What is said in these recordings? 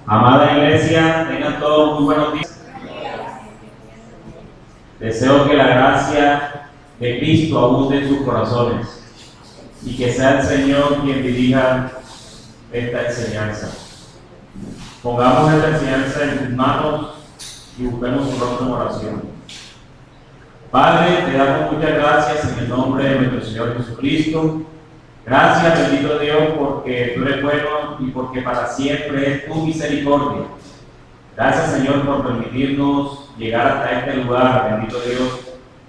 Amada Iglesia, tengan todos muy buenos días. Deseo que la gracia de Cristo abunde en sus corazones y que sea el Señor quien dirija esta enseñanza. Pongamos esta enseñanza en tus manos y busquemos su rostro en oración. Padre, te damos muchas gracias en el nombre de nuestro Señor Jesucristo. Gracias, bendito Dios, porque tú eres bueno y porque para siempre es tu misericordia. Gracias, Señor, por permitirnos llegar hasta este lugar, bendito Dios,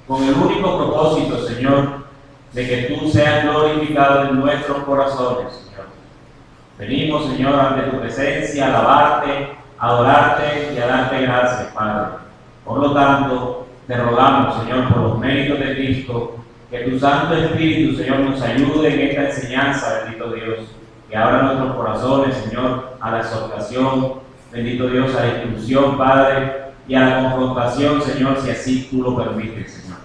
con el único propósito, Señor, de que tú seas glorificado en nuestros corazones, Señor. Venimos, Señor, ante tu presencia, a alabarte, a adorarte y a darte gracias, Padre. Por lo tanto, te rogamos, Señor, por los méritos de Cristo, que tu Santo Espíritu, Señor, nos ayude en esta enseñanza, bendito Dios, que abra nuestros corazones, Señor, a la exhortación, bendito Dios, a la instrucción, Padre, y a la confrontación, Señor, si así tú lo permites, Señor.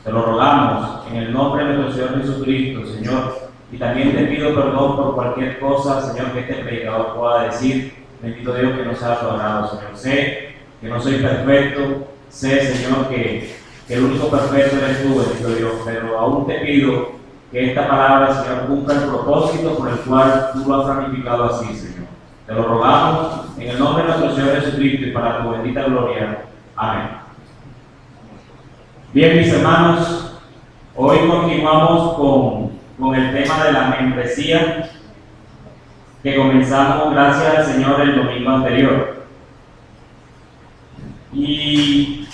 Te lo rogamos en el nombre de nuestro Señor Jesucristo, Señor, y también te pido perdón por cualquier cosa, Señor, que este predicador pueda decir, bendito Dios, que no sea perdonado, Señor. Sé que no soy perfecto, sé, Señor, que el único perfecto eres tú, bendito Dios, pero aún te pido que esta palabra, Señor, cumpla el propósito por el cual tú lo has planificado así, Señor. Te lo rogamos en el nombre de nuestro Señor Jesucristo y para tu bendita gloria. Amén. Bien, mis hermanos, hoy continuamos con el tema de la membresía que comenzamos, gracias al Señor, el domingo anterior. Y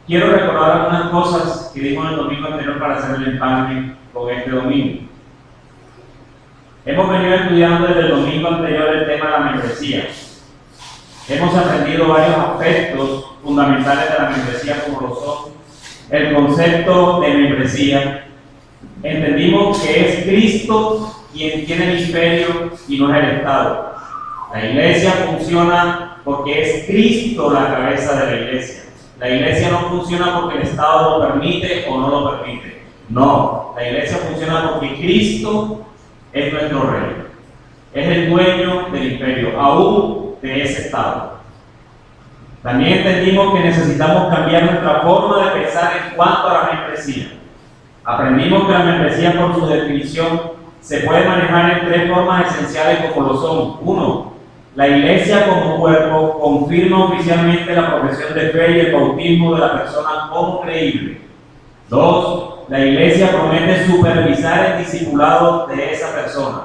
quiero recordar algunas cosas que dijimos el domingo anterior para hacer el empalme con este domingo. Hemos venido estudiando desde el domingo anterior el tema de la membresía. Hemos aprendido varios aspectos fundamentales de la membresía, como lo son el concepto de membresía. Entendimos que es Cristo quien tiene el imperio y no es el Estado. La iglesia funciona porque es Cristo la cabeza de la iglesia. La iglesia no funciona porque el Estado lo permite o no lo permite. No, la iglesia funciona porque Cristo es nuestro rey. Es el dueño del imperio, aún de ese Estado. También entendimos que necesitamos cambiar nuestra forma de pensar en cuanto a la membresía. Aprendimos que la membresía, por su definición, se puede manejar en tres formas esenciales, como lo son: 1. La iglesia como cuerpo confirma oficialmente la profesión de fe y el bautismo de la persona como creíble. 2. La iglesia promete supervisar el discipulado de esa persona.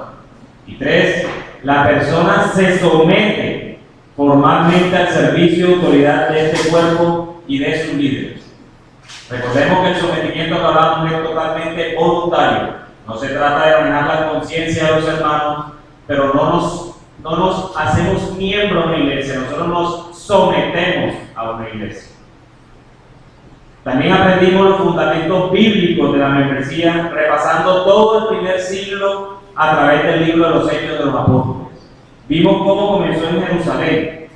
Y 3. La persona se somete formalmente al servicio y autoridad de este cuerpo y de sus líderes. Recordemos que el sometimiento que hablamos es totalmente voluntario. No se trata de manejar la conciencia de los hermanos, pero no nos hacemos miembros de una iglesia, nosotros nos sometemos a una iglesia. También aprendimos los fundamentos bíblicos de la membresía, repasando todo el primer siglo a través del libro de los Hechos de los Apóstoles. Vimos cómo comenzó en Jerusalén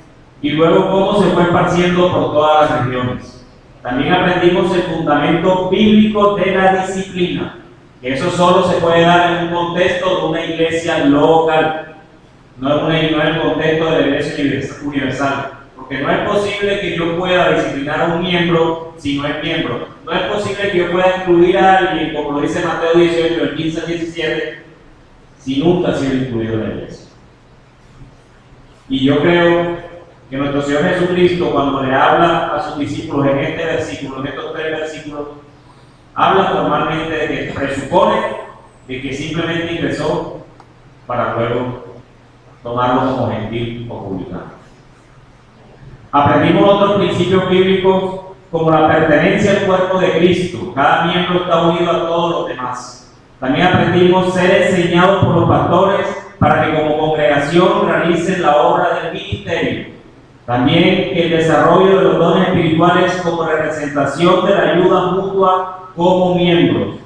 y luego cómo se fue esparciendo por todas las regiones. También aprendimos el fundamento bíblico de la disciplina, que eso solo se puede dar en un contexto de una iglesia local, no en el contexto de la iglesia universal. Porque no es posible que yo pueda disciplinar a un miembro si no es miembro. No es posible que yo pueda incluir a alguien, como lo dice Mateo 18, el 15 al 17, si nunca ha sido incluido en la iglesia. Y yo creo que nuestro Señor Jesucristo, cuando le habla a sus discípulos en este versículo, en estos tres versículos, habla normalmente de que presupone de que simplemente ingresó para luego tomarlo como gentil o publicano. Aprendimos otros principios bíblicos como la pertenencia al cuerpo de Cristo. Cada miembro está unido a todos los demás. También aprendimos ser enseñados por los pastores para que como congregación realicen la obra del ministerio. También el desarrollo de los dones espirituales como representación de la ayuda mutua como miembros.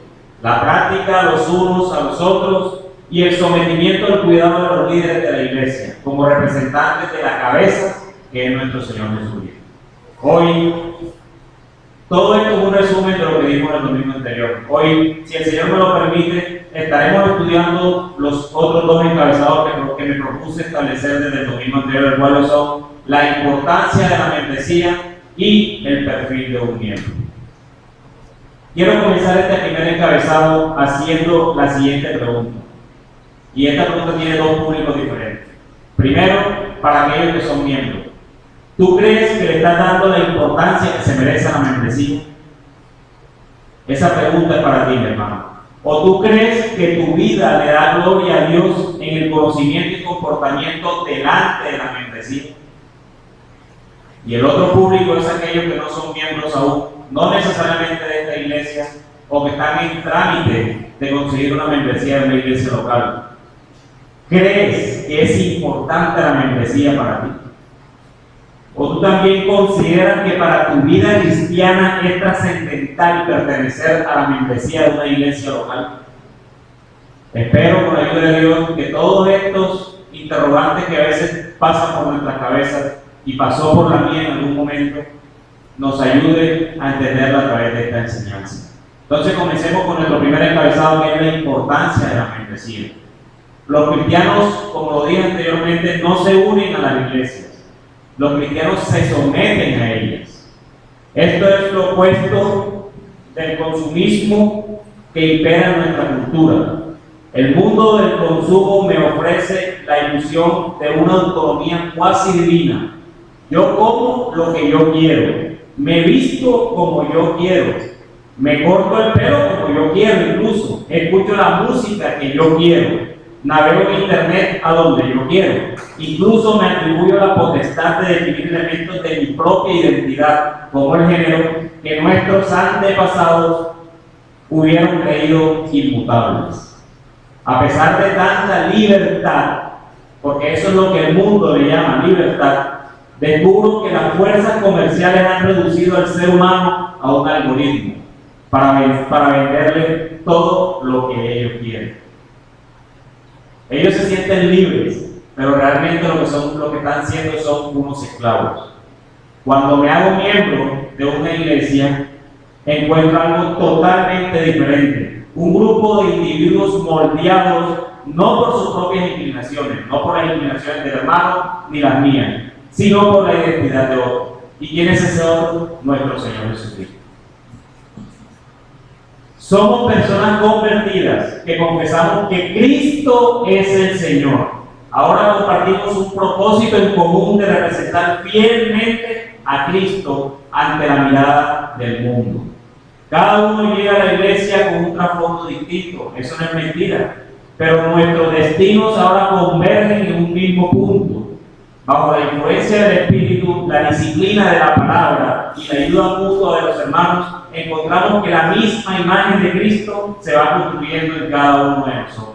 La práctica los unos a los otros y el sometimiento al cuidado de los líderes de la iglesia como representantes de la cabeza, que es nuestro Señor Jesucristo. Hoy, todo esto es un resumen de lo que dijimos el domingo anterior. Hoy, si el Señor me lo permite, estaremos estudiando los otros dos encabezados que me propuse establecer desde el domingo anterior, el cual son la importancia de la membresía y el perfil de un miembro. Quiero comenzar este primer encabezado haciendo la siguiente pregunta. Y esta pregunta tiene dos públicos diferentes. Primero, para aquellos que son miembros. ¿Tú crees que le estás dando la importancia que se merece a la membresía? Esa pregunta es para ti, mi hermano. ¿O tú crees que tu vida le da gloria a Dios en el conocimiento y comportamiento delante de la membresía? Y el otro público es aquellos que no son miembros aún, no necesariamente de esta iglesia, o que están en trámite de conseguir una membresía de una iglesia local. ¿Crees que es importante la membresía para ti? ¿O tú también consideras que para tu vida cristiana es trascendental pertenecer a la membresía de una iglesia local? Espero, con la ayuda de Dios, que todos estos interrogantes que a veces pasan por nuestras cabezas y pasó por la mía en algún momento, nos ayude a entenderla a través de esta enseñanza. Entonces comencemos con nuestro primer encabezado, que es la importancia de la membresía. Los cristianos, como lo dije anteriormente, no se unen a las iglesias. Los cristianos se someten a ellas. Esto es lo opuesto del consumismo que impera en nuestra cultura. El mundo del consumo me ofrece la ilusión de una autonomía cuasi divina. Yo como lo que yo quiero, me visto como yo quiero, me corto el pelo como yo quiero, incluso escucho la música que yo quiero, navego en internet a donde yo quiero, incluso me atribuyo la potestad de definir elementos de mi propia identidad, como el género que nuestros antepasados hubieran creído inmutables. A pesar de tanta libertad, porque eso es lo que el mundo le llama libertad, descubro que las fuerzas comerciales han reducido al ser humano a un algoritmo para venderle todo lo que ellos quieren. Ellos se sienten libres, pero realmente lo que están siendo son unos esclavos. Cuando me hago miembro de una iglesia, encuentro algo totalmente diferente. Un grupo de individuos moldeados no por sus propias inclinaciones, no por las inclinaciones del hermano ni las mías, sino por la identidad de otro. ¿Y quién es ese otro? Nuestro Señor Jesucristo. Somos personas convertidas que confesamos que Cristo es el Señor. Ahora compartimos un propósito en común de representar fielmente a Cristo ante la mirada del mundo. Cada uno llega a la iglesia con un trasfondo distinto, eso no es mentira, pero nuestros destinos ahora convergen en un mismo punto. Bajo la influencia del Espíritu, la disciplina de la palabra y la ayuda mutua de los hermanos, encontramos que la misma imagen de Cristo se va construyendo en cada uno de nosotros.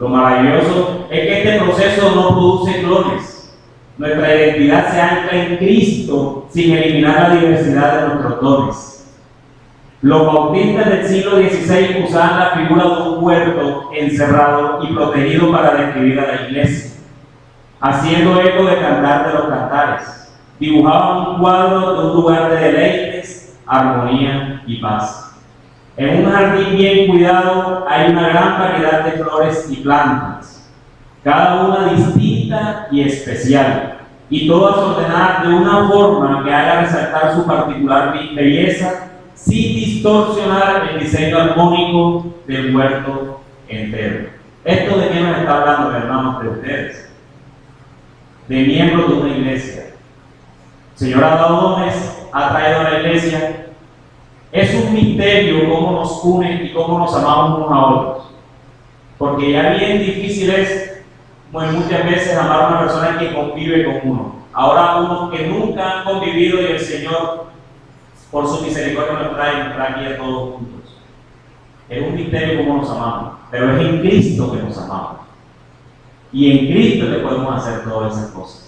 Lo maravilloso es que este proceso no produce clones. Nuestra identidad se ancla en Cristo sin eliminar la diversidad de nuestros dones. Los bautistas del siglo XVI usaban la figura de un huerto encerrado y protegido para describir a la iglesia, haciendo eco de Cantar de los Cantares. Dibujaban un cuadro de un lugar de deleites, armonía y paz. En un jardín bien cuidado hay una gran variedad de flores y plantas, cada una distinta y especial, y todas ordenadas de una forma que haga resaltar su particular belleza sin distorsionar el diseño armónico del huerto entero. ¿Esto de qué nos está hablando, hermanos, de ustedes? De miembros de una iglesia. El Señor ha dado dones, ha traído a la iglesia. Es un misterio cómo nos une y cómo nos amamos unos a otros. Porque ya bien difícil es, muchas veces, amar a una persona que convive con uno. Ahora unos que nunca han convivido y el Señor, por su misericordia, nos trae aquí a todos juntos. Es un misterio cómo nos amamos, pero es en Cristo que nos amamos. Y en Cristo le podemos hacer todas esas cosas.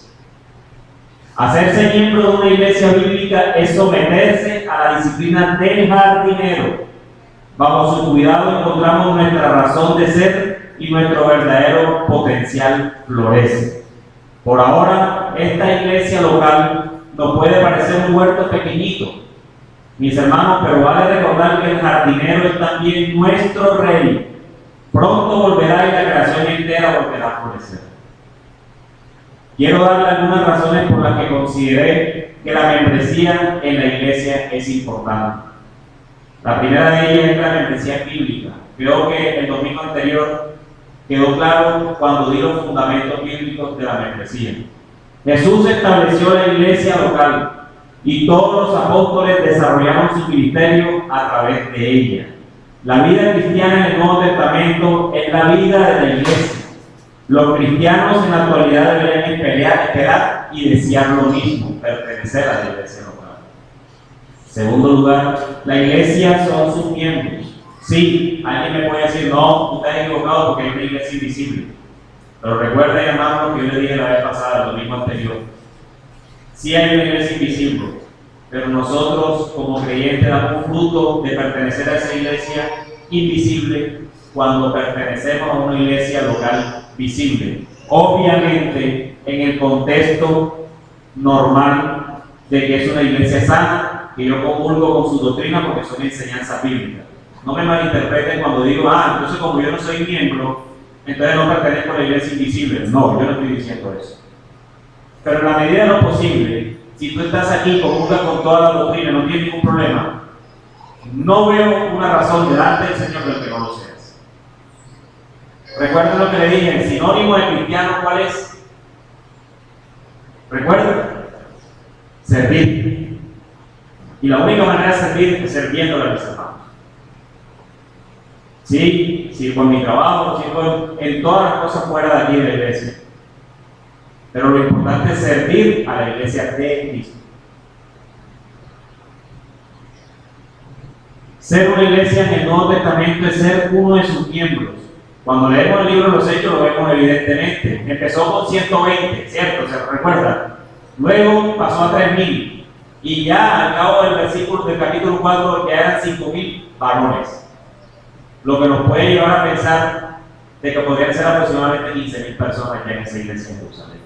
Hacerse miembro de una iglesia bíblica es someterse a la disciplina del jardinero. Bajo su cuidado encontramos nuestra razón de ser y nuestro verdadero potencial florece. Por ahora, esta iglesia local nos puede parecer un huerto pequeñito, Mis hermanos, pero vale recordar que el jardinero es también nuestro rey. Pronto volverá y la creación entera volverá a florecer. Quiero darle algunas razones por las que consideré que la membresía en la iglesia es importante. La primera de ellas es la membresía bíblica. Creo que el domingo anterior quedó claro cuando di los fundamentos bíblicos de la membresía. Jesús estableció la iglesia local y todos los apóstoles desarrollaron su ministerio a través de ella. La vida cristiana en el Nuevo Testamento es la vida de la iglesia. Los cristianos en la actualidad deberían esperar y desear lo mismo, pertenecer a la iglesia local. Segundo lugar, la iglesia son sus miembros. Sí, alguien me puede decir, no, tú estás equivocado porque hay una iglesia invisible. Pero recuerden, hermanos, lo que yo le dije la vez pasada, el domingo anterior. Sí hay una iglesia invisible, pero nosotros como creyentes damos fruto de pertenecer a esa iglesia invisible cuando pertenecemos a una iglesia local visible. Obviamente, en el contexto normal de que es una iglesia sana, que yo comulgo con su doctrina porque son enseñanzas bíblicas. No me malinterpreten cuando digo, entonces como yo no soy miembro, entonces no pertenezco a la iglesia invisible. No, yo no estoy diciendo eso. Pero en la medida de lo posible, si tú estás aquí, comulgas con toda la doctrina, no tienes ningún problema, no veo una razón delante del Señor del que no lo seas. Recuerden lo que le dije, el sinónimo de cristiano, ¿cuál es? Recuerden, servir. Y la única manera de servir es sirviendo a mis hermanos. Sí, sirvo en mi trabajo, sirvo en todas las cosas fuera de aquí de la iglesia. Pero lo importante es servir a la iglesia de Cristo. Ser una iglesia en el Nuevo Testamento es ser uno de sus miembros. Cuando leemos el libro de los Hechos lo vemos evidentemente. Empezó con 120, ¿cierto? ¿Se recuerda? Luego pasó a 3000. Y ya al cabo del versículo del capítulo 4 ya eran 5000 varones. Lo que nos puede llevar a pensar de que podrían ser aproximadamente 15.000 personas ya en esa iglesia en Jerusalén.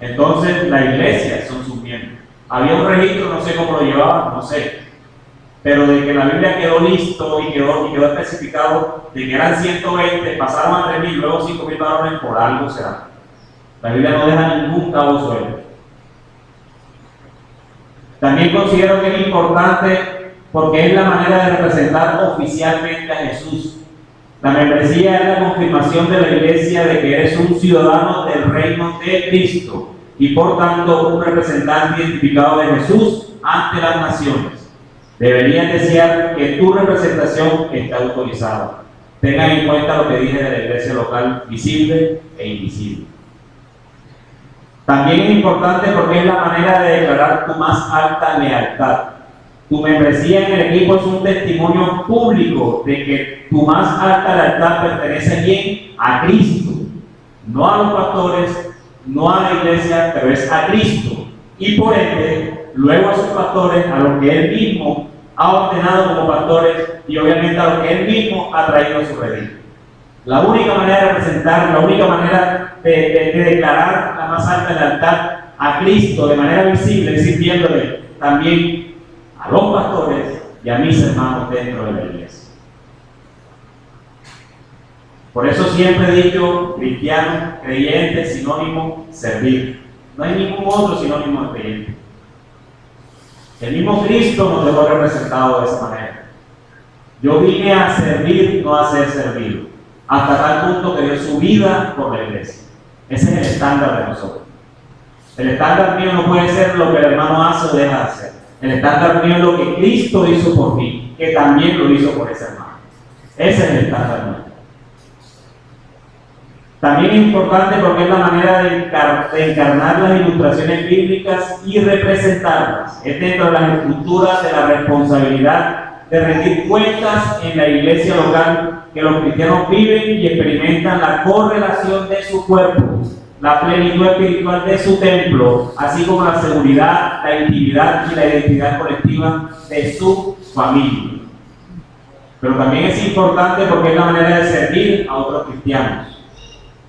Entonces la iglesia son sus miembros. Había un registro, no sé cómo lo llevaban, no sé. Pero de que la Biblia quedó listo y quedó especificado de que eran 120, pasaron a 3000, luego 5000 varones, por algo será. La Biblia no deja ningún cabo suelto. También considero que es importante porque es la manera de representar oficialmente a Jesús. La membresía es la confirmación de la iglesia de que eres un ciudadano del reino de Cristo y por tanto un representante identificado de Jesús ante las naciones. Deberías desear que tu representación esté autorizada. Tengan en cuenta lo que dije de la iglesia local visible e invisible. También es importante porque es la manera de declarar tu más alta lealtad. Tu membresía en el equipo es un testimonio público de que tu más alta lealtad pertenece bien a Cristo, no a los pastores, no a la iglesia, pero es a Cristo. Y por ende, luego a sus pastores, a los que Él mismo ha ordenado como pastores y obviamente a los que Él mismo ha traído a su redil. La única manera de representar, la única manera de declarar la más alta lealtad a Cristo de manera visible es sirviéndole también a los pastores y a mis hermanos dentro de la iglesia. Por eso siempre he dicho, cristiano, creyente, sinónimo, servir. No hay ningún otro sinónimo de creyente. El mismo Cristo nos dejó representado de esa manera. Yo vine a servir, no a ser servido. Hasta tal punto que dio su vida por la iglesia. Ese es el estándar de nosotros. El estándar mío no puede ser lo que el hermano hace o deja de hacer. El estándar mío es lo que Cristo hizo por mí, que también lo hizo por ese hermano. Ese es el estándar mío. También es importante porque es la manera de encarnar las ilustraciones bíblicas y representarlas. Es dentro de las estructuras de la responsabilidad de rendir cuentas en la iglesia local que los cristianos viven y experimentan la correlación de su cuerpo, la plenitud espiritual de su templo, así como la seguridad, la intimidad y la identidad colectiva de su familia. Pero también es importante porque es la manera de servir a otros cristianos.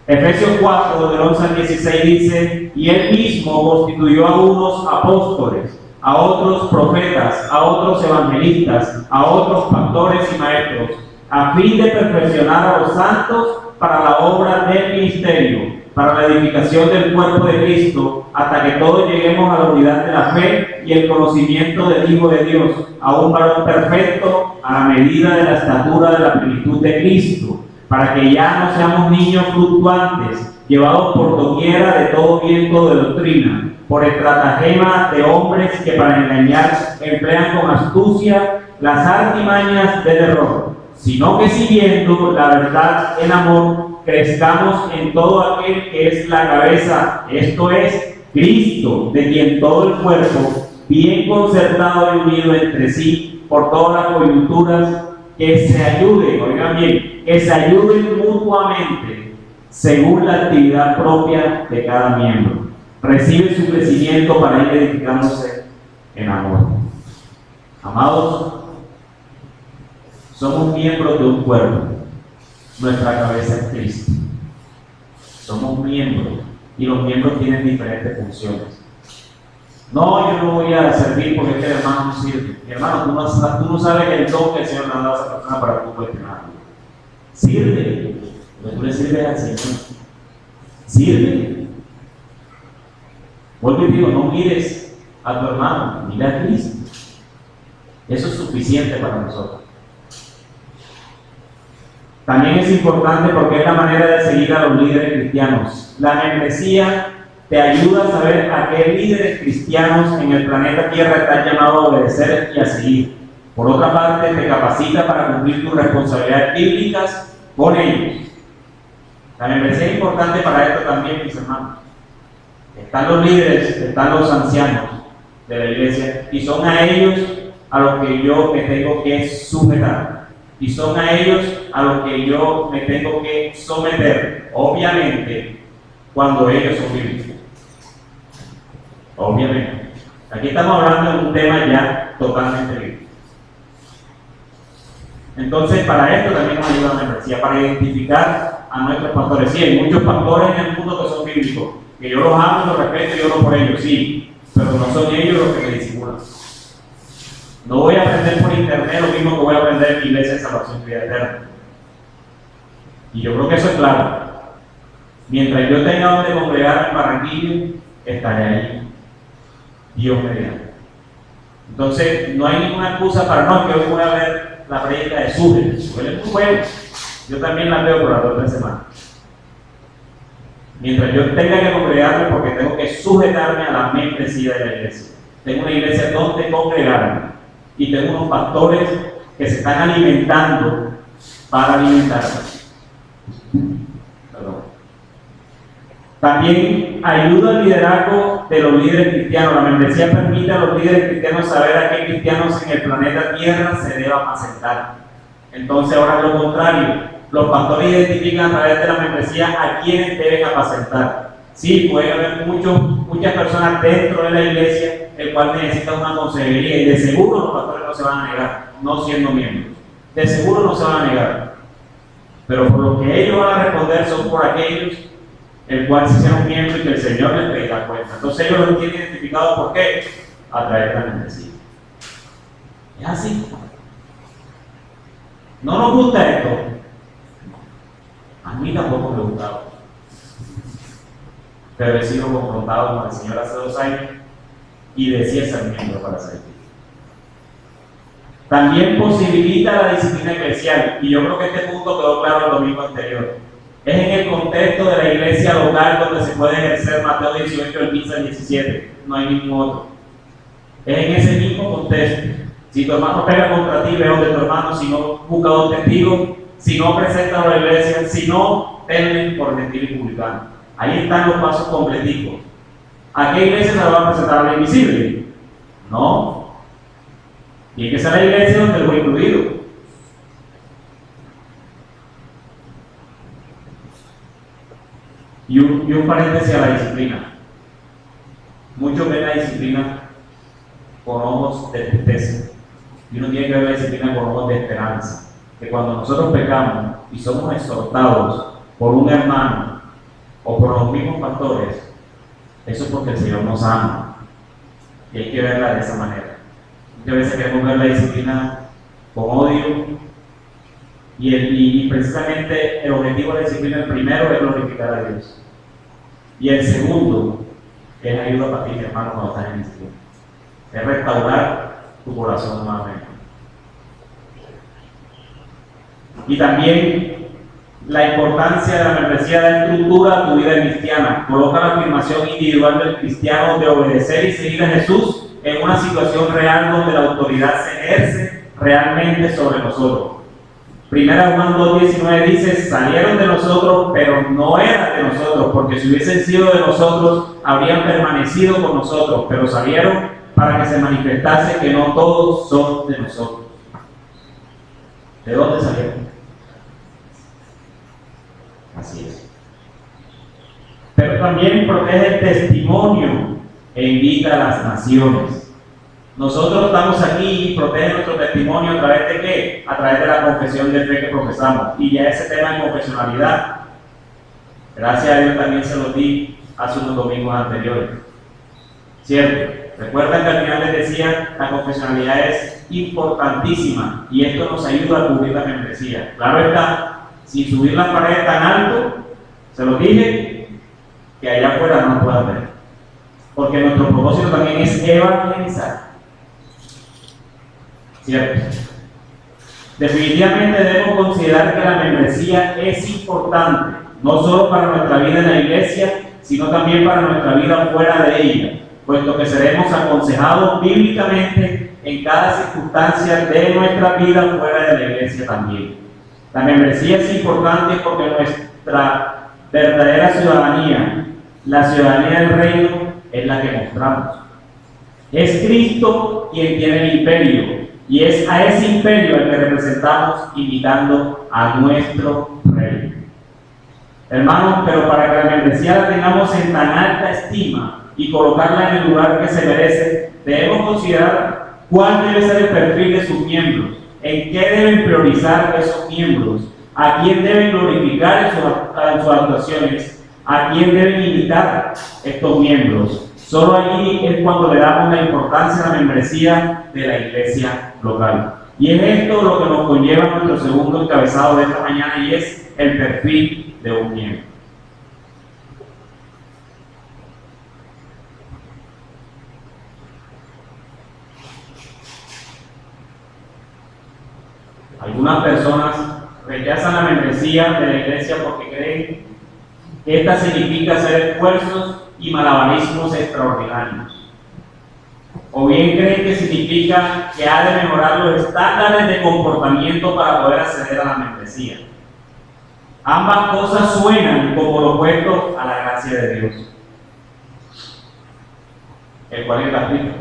Efesios 4, del 11 al 16 dice: y Él mismo constituyó a unos apóstoles, a otros profetas, a otros evangelistas, a otros pastores y maestros, a fin de perfeccionar a los santos para la obra del ministerio, para la edificación del cuerpo de Cristo, hasta que todos lleguemos a la unidad de la fe y el conocimiento del Hijo de Dios, a un varón perfecto, a la medida de la estatura de la plenitud de Cristo, para que ya no seamos niños fluctuantes, llevados por doquiera de todo viento de doctrina, por estratagema de hombres que para engañar emplean con astucia las artimañas del error, sino que siguiendo la verdad en amor, crezcamos en todo aquel que es la cabeza, esto es, Cristo, de quien todo el cuerpo, bien concertado y unido entre sí por todas las coyunturas, que se ayuden, oigan bien, que se ayuden mutuamente según la actividad propia de cada miembro. Recibe su crecimiento para ir edificándose en amor. Amados, somos miembros de un cuerpo. Nuestra cabeza es Cristo. Somos miembros y los miembros tienen diferentes funciones. No, yo no voy a servir porque es que el hermano no sirve. Mi hermano, tú no sabes el don que el Señor le ha dado a esa persona para que tú puedas tener. Sirve, porque tú le sirves al Señor. Sirve. Vuelvo y digo, no mires a tu hermano, mira a Cristo. Eso es suficiente para nosotros. También es importante porque es la manera de seguir a los líderes cristianos. La membresía te ayuda a saber a qué líderes cristianos en el planeta Tierra están llamados a obedecer y a seguir. Por otra parte, te capacita para cumplir tus responsabilidades bíblicas con ellos. La membresía es importante para esto también, mis hermanos. Están los líderes, están los ancianos de la iglesia, y son a ellos a los que yo me tengo que sujetar. Y son a ellos a los que yo me tengo que someter, obviamente, cuando ellos son bíblicos. Obviamente. Aquí estamos hablando de un tema ya totalmente bíblico. Entonces, para esto también nos ayuda la membresía, para identificar a nuestros pastores. Sí, hay muchos pastores en el mundo que son bíblicos, que yo los amo, los respeto y oro por ellos, sí, pero no son ellos los que me disimulan. No voy a aprender por internet lo mismo que voy a aprender en mi iglesia de salvación y vida eterna. Y yo creo que eso es claro. Mientras yo tenga donde congregar en Barranquilla, estaré ahí. Dios mediante. Entonces, no hay ninguna excusa para no, que hoy voy a ver la predica de Suhel. Suhel es muy bueno. Yo también la veo por las 2 o 3 semanas. Mientras yo tenga que congregarme, porque tengo que sujetarme a la membresía de la iglesia. Tengo una iglesia donde congregarme. Y tengo unos pastores que se están alimentando para alimentarme. Perdón. También ayuda al liderazgo de los líderes cristianos. La membresía permite a los líderes cristianos saber a qué cristianos en el planeta Tierra se debe apacentar. Entonces, ahora es lo contrario. Los pastores identifican a través de la membresía a quienes deben apacentar. Sí, puede haber muchas personas dentro de la iglesia el cual necesita una consejería, y de seguro los pastores no se van a negar, no siendo miembros. De seguro no se van a negar. Pero por lo que ellos van a responder son por aquellos el cual se sean miembros y que el Señor les traiga cuenta. Entonces ellos lo tienen identificado, ¿por qué? A través de la membresía. Es así. No nos gusta esto. A mí tampoco me gustaba. Pero he sido confrontado con el Señor hace 2 años y decía ser miembro para ser. También posibilita la disciplina eclesial, y yo creo que este punto quedó claro el domingo anterior. Es en el contexto de la iglesia local donde se puede ejercer Mateo 18, del 15 al 17, no hay ningún otro. Es en ese mismo contexto. Si tu hermano pega contra ti, ve donde tu hermano, si no busca un testigo, si no presenta a la iglesia, si no, tenle por gentil y publicano. Ahí están los pasos completicos. ¿A qué iglesia se va a presentar a la invisible? No. Tiene que ser la iglesia donde lo he incluido. Y un paréntesis a la disciplina. Muchos ven la disciplina con ojos de tristeza. Y uno tiene que ver la disciplina con ojos de esperanza. Que cuando nosotros pecamos y somos exhortados por un hermano o por los mismos pastores, eso es porque el Señor nos ama. Y hay que verla de esa manera. Muchas veces queremos ver la disciplina con odio. Y precisamente el objetivo de la disciplina, el primero, es glorificar a Dios. Y el segundo es ayuda para ti, hermano, cuando estás en disciplina. Es restaurar tu corazón nuevamente. Y también la importancia de la membresía da estructura a tu vida cristiana. Coloca la afirmación individual del cristiano de obedecer y seguir a Jesús en una situación real donde la autoridad se ejerce realmente sobre nosotros. Primera Juan 2:19 dice: salieron de nosotros, pero no eran de nosotros, porque si hubiesen sido de nosotros, habrían permanecido con nosotros, pero salieron para que se manifestase que no todos son de nosotros. ¿De dónde salieron? Así es. Pero también protege el testimonio e invita a las naciones. Nosotros estamos aquí y protege nuestro testimonio a través de ¿qué? A través de la confesión de fe que profesamos. Y ya ese tema de confesionalidad, gracias a Dios también se lo di hace unos domingos anteriores. ¿Cierto? Recuerden que al final les decía, la confesionalidad es importantísima y esto nos ayuda a cubrir la membresía. Claro está, sin subir la pared tan alto, se lo dije, que allá afuera no puedan ver. Porque nuestro propósito también es evangelizar. ¿Cierto? Definitivamente debemos considerar que la membresía es importante, no solo para nuestra vida en la iglesia, sino también para nuestra vida fuera de ella, puesto que seremos aconsejados bíblicamente en cada circunstancia de nuestra vida fuera de la iglesia también. La membresía es importante porque nuestra verdadera ciudadanía, la ciudadanía del reino, es la que mostramos. Es Cristo quien tiene el imperio, y es a ese imperio el que representamos imitando a nuestro rey. Hermanos, pero para que la membresía la tengamos en tan alta estima y colocarla en el lugar que se merece, debemos considerar cuál debe ser el perfil de sus miembros, en qué deben priorizar esos miembros, a quién deben glorificar en sus actuaciones, a quién deben imitar estos miembros. Solo allí es cuando le damos la importancia a la membresía de la iglesia local. Y es esto lo que nos conlleva a nuestro segundo encabezado de esta mañana, y es el perfil de un miembro. Algunas personas rechazan la membresía de la iglesia porque creen que esta significa hacer esfuerzos y malabarismos extraordinarios. O bien creen que significa que ha de mejorar los estándares de comportamiento para poder acceder a la membresía. Ambas cosas suenan como lo opuesto a la gracia de Dios, el cual es gratuito.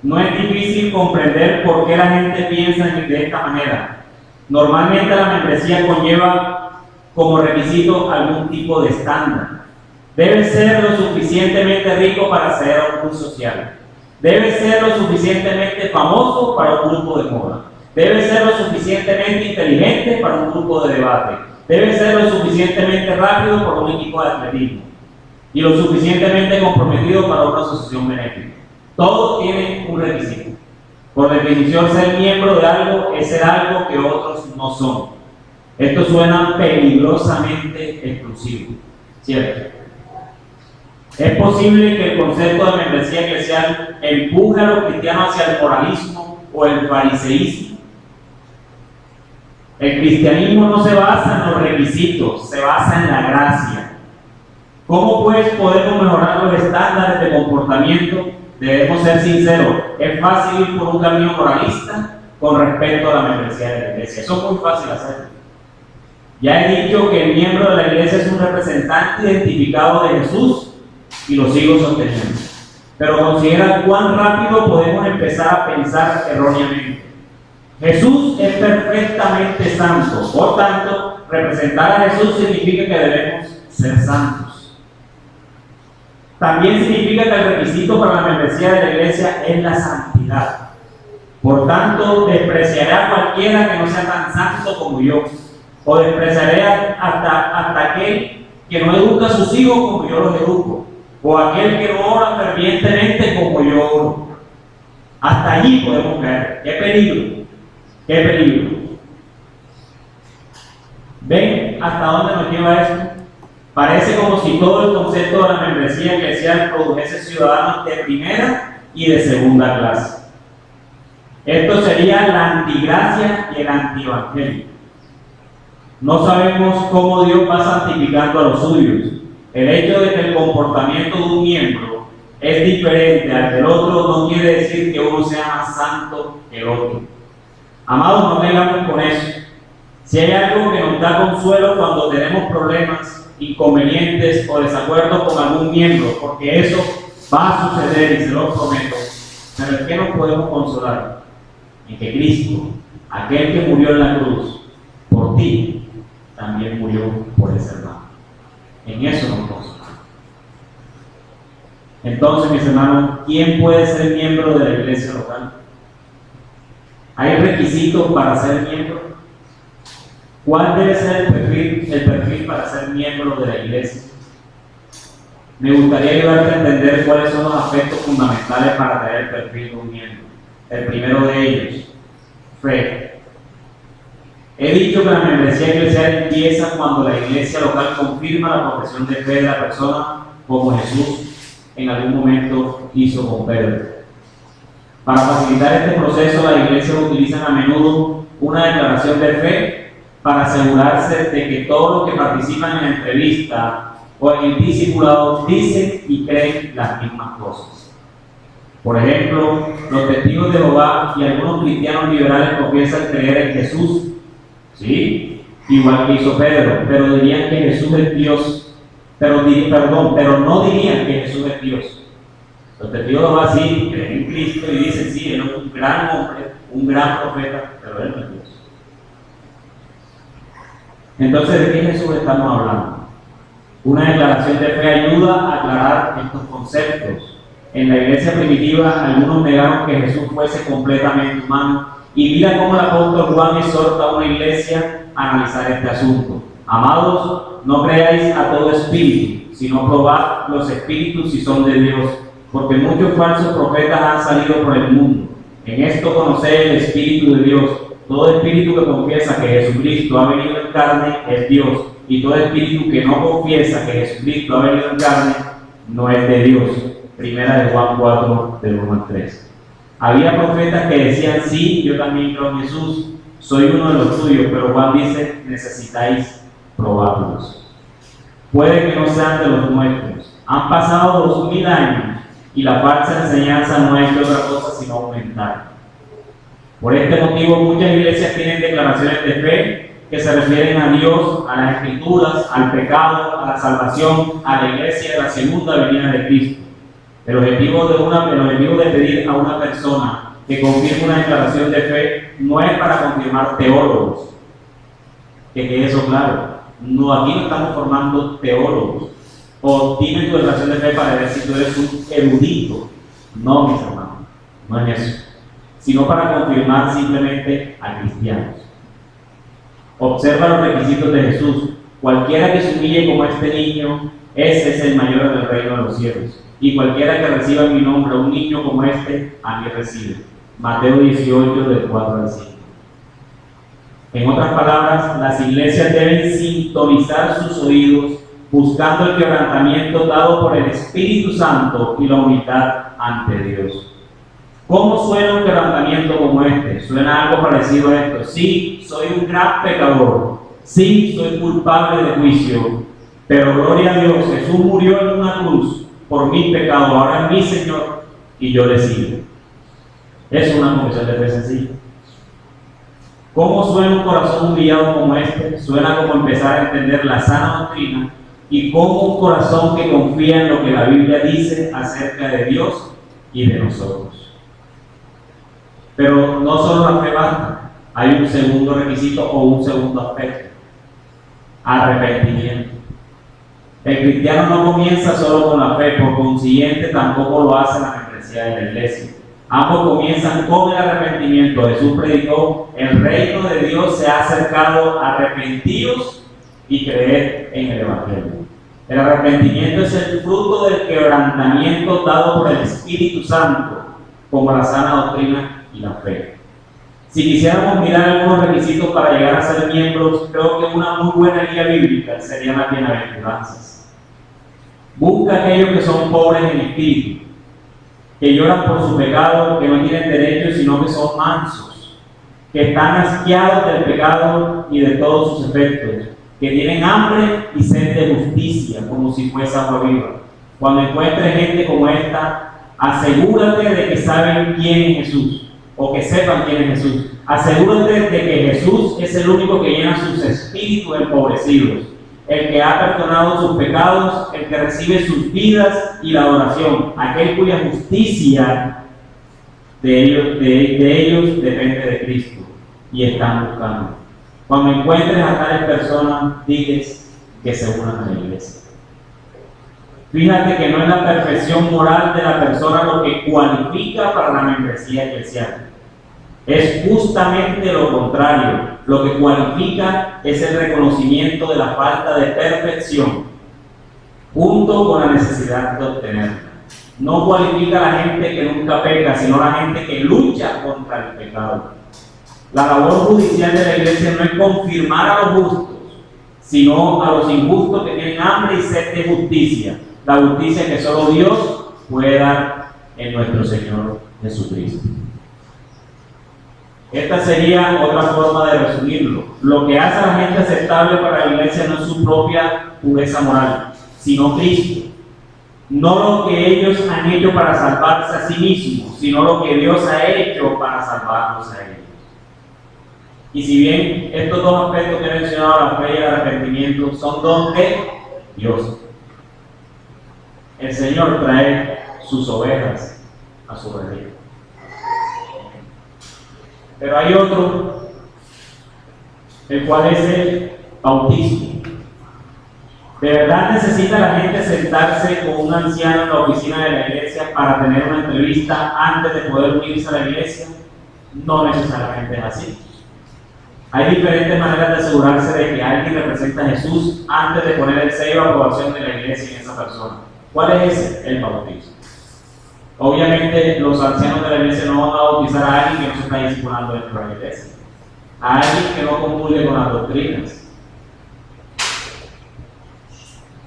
No es difícil comprender por qué la gente piensa de esta manera. Normalmente la membresía conlleva como requisito algún tipo de estándar. Debe ser lo suficientemente rico para acceder a un club social. Debe ser lo suficientemente famoso para un grupo de moda. Debe ser lo suficientemente inteligente para un grupo de debate. Debe ser lo suficientemente rápido para un equipo de atletismo. Y lo suficientemente comprometido para una asociación benéfica. Todo tiene un requisito. Por definición, ser miembro de algo es ser algo que otros no son. Esto suena peligrosamente exclusivo, ¿cierto? Es posible que el concepto de membresía eclesial empuje a los cristianos hacia el moralismo o el fariseísmo. El cristianismo no se basa en los requisitos, se basa en la gracia. ¿Cómo pues podemos mejorar los estándares de comportamiento? Debemos ser sinceros. Es fácil ir por un camino moralista con respecto a la membresía de la iglesia. Eso es muy fácil hacerlo. Ya he dicho que el miembro de la iglesia es un representante identificado de Jesús y lo sigo sosteniendo. Pero considera cuán rápido podemos empezar a pensar erróneamente. Jesús es perfectamente santo, por tanto, representar a Jesús significa que debemos ser santos. También significa que el requisito para la membresía de la iglesia es la santidad. Por tanto, despreciaré a cualquiera que no sea tan santo como yo, o despreciaré hasta aquel que no educa a sus hijos como yo los educo, o aquel que no ora fervientemente como yo oro. Hasta allí podemos caer. ¡Qué peligro! ¡Qué peligro! ¿Ven hasta dónde nos lleva esto? Parece como si todo el concepto de la membresía eclesial produjese ciudadanos de primera y de segunda clase. Esto sería la antigracia y el antievangelio. No sabemos cómo Dios va santificando a los suyos. El hecho de que el comportamiento de un miembro es diferente al del otro no quiere decir que uno sea más santo que el otro. Amados, no vengamos con eso. Si hay algo que nos da consuelo cuando tenemos problemas, inconvenientes o desacuerdos con algún miembro, porque eso va a suceder y se lo prometo, pero ¿en qué nos podemos consolar? En que Cristo, aquel que murió en la cruz por ti, también murió por ese hermano. En eso nos consolamos. Entonces, mis hermanos, ¿quién puede ser miembro de la iglesia local? ¿Hay requisitos para ser miembro? ¿Cuál debe ser el perfil para ser miembro de la iglesia? Me gustaría ayudarte a entender cuáles son los aspectos fundamentales para tener el perfil de un miembro. El primero de ellos, fe. He dicho que la membresía eclesial empieza cuando la iglesia local confirma la profesión de fe de la persona, como Jesús en algún momento hizo con Pedro. Para facilitar este proceso, las iglesias utilizan a menudo una declaración de fe para asegurarse de que todos los que participan en la entrevista o en el discipulado dicen y creen las mismas cosas. Por ejemplo, los testigos de Jehová y algunos cristianos liberales confiesan creer en Jesús, ¿sí? Igual que hizo Pedro, pero dirían que Jesús es Dios, pero no dirían que Jesús es Dios. Los testigos de Jehová sí creen en Cristo y dicen sí, él es un gran hombre, un gran profeta, pero él no es Dios. Entonces, ¿de qué Jesús estamos hablando? Una declaración de fe ayuda a aclarar estos conceptos. En la iglesia primitiva, algunos negaron que Jesús fuese completamente humano. Y mira cómo el apóstol Juan exhorta a una iglesia a analizar este asunto. Amados, no creáis a todo espíritu, sino probad los espíritus si son de Dios, porque muchos falsos profetas han salido por el mundo. En esto conocéis el Espíritu de Dios. Todo espíritu que confiesa que Jesucristo ha venido en carne es Dios, y todo espíritu que no confiesa que Jesucristo ha venido en carne no es de Dios. Primera de Juan 4, del 1 al 3. Había profetas que decían, sí, yo también creo en Jesús, soy uno de los tuyos, pero Juan dice, necesitáis probarlos. Puede que no sean de los nuestros. Han pasado 2000 años y la falsa enseñanza no ha hecho otra cosa sino aumentar. Por este motivo, muchas iglesias tienen declaraciones de fe que se refieren a Dios, a las Escrituras, al pecado, a la salvación, a la iglesia de la segunda venida de Cristo. El objetivo de pedir a una persona que confirme una declaración de fe no es para confirmar teólogos. Que quede eso claro. No, aquí no estamos formando teólogos. O tienes tu declaración de fe para ver si tú eres un erudito. No, mis hermanos, no es eso. Sino para confirmar simplemente a cristianos. Observa los requisitos de Jesús. Cualquiera que se humille como este niño, ese es el mayor del reino de los cielos. Y cualquiera que reciba en mi nombre un niño como este, a mí recibe. Mateo 18, del 4 al 5. En otras palabras, las iglesias deben sintonizar sus oídos buscando el quebrantamiento dado por el Espíritu Santo y la humildad ante Dios. ¿Cómo suena un quebrantamiento como este? Suena algo parecido a esto. Sí, soy un gran pecador. Sí, soy culpable de juicio. Pero gloria a Dios, Jesús murió en una cruz por mis pecados, ahora es mi Señor y yo le sigo. Es una confesión de fe sencilla. ¿Cómo suena un corazón humillado como este? Suena como empezar a entender la sana doctrina y como un corazón que confía en lo que la Biblia dice acerca de Dios y de nosotros. Pero no solo la fe basta, hay un segundo requisito o un segundo aspecto: arrepentimiento. El cristiano no comienza solo con la fe, por consiguiente tampoco lo hace la membresía de la iglesia. Ambos comienzan con el arrepentimiento. Jesús predicó: el reino de Dios se ha acercado, arrepentidos y creed en el Evangelio. El arrepentimiento es el fruto del quebrantamiento dado por el Espíritu Santo, como la sana doctrina y la fe. Si quisiéramos mirar algunos requisitos para llegar a ser miembros, creo que una muy buena guía bíblica serían las bienaventuranzas. Busca a aquellos que son pobres en espíritu, que lloran por su pecado, que no tienen derecho, sino que son mansos, que están asqueados del pecado y de todos sus efectos, que tienen hambre y sed de justicia, como si fuese agua viva. Cuando encuentres gente como esta, asegúrate de que saben quién es Jesús, o que sepan quién es Jesús. Asegúrate de que Jesús es el único que llena sus espíritus empobrecidos, el que ha perdonado sus pecados, el que recibe sus vidas y la adoración, aquel cuya justicia de ellos depende de Cristo y están buscando. Cuando encuentres a tales personas, diles que se unan a la iglesia. Fíjate que no es la perfección moral de la persona lo que cualifica para la membresía eclesial. Es justamente lo contrario. Lo que cualifica es el reconocimiento de la falta de perfección, junto con la necesidad de obtenerla. No cualifica a la gente que nunca peca, sino a la gente que lucha contra el pecado. La labor judicial de la iglesia no es confirmar a los justos, sino a los injustos que tienen hambre y sed de justicia. La justicia que solo Dios puede dar en nuestro Señor Jesucristo. Esta sería otra forma de resumirlo. Lo que hace a la gente aceptable para la iglesia no es su propia pureza moral, sino Cristo. No lo que ellos han hecho para salvarse a sí mismos, sino lo que Dios ha hecho para salvarnos a ellos. Y si bien estos dos aspectos que he mencionado, la fe y el arrepentimiento, son don de Dios, el Señor trae sus ovejas a su redil. Pero hay otro, el cual es el bautismo. ¿De verdad necesita la gente sentarse con un anciano en la oficina de la iglesia para tener una entrevista antes de poder unirse a la iglesia? No necesariamente es así. Hay diferentes maneras de asegurarse de que alguien representa a Jesús antes de poner el sello de aprobación de la iglesia en esa persona. ¿Cuál es ese? El bautismo. Obviamente los ancianos de la iglesia no van a bautizar a alguien que no se está discipulando dentro de la iglesia, a alguien que no comulgue con las doctrinas.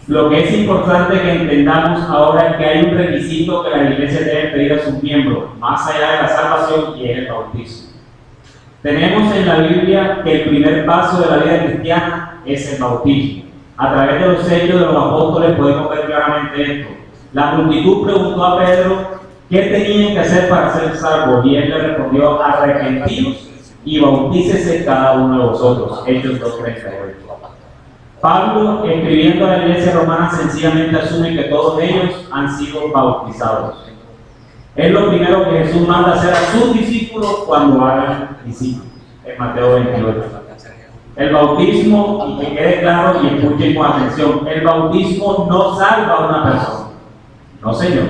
Lo que es importante que entendamos ahora es que hay un requisito que la iglesia debe pedir a sus miembros, más allá de la salvación, y es el bautismo. Tenemos en la Biblia que el primer paso de la vida cristiana es el bautismo. A través de los hechos de los apóstoles podemos ver claramente esto. La multitud preguntó a Pedro qué tenían que hacer para ser salvos, y él le respondió: arrepentidos y bautícese cada uno de vosotros. Hechos 2:38. Pablo, escribiendo a la iglesia romana, sencillamente asume que todos ellos han sido bautizados. Es lo primero que Jesús manda hacer a sus discípulos cuando hagan discípulos, en Mateo 28. El bautismo, y que quede claro y escuchen con atención, el bautismo no salva a una persona. No, Señor.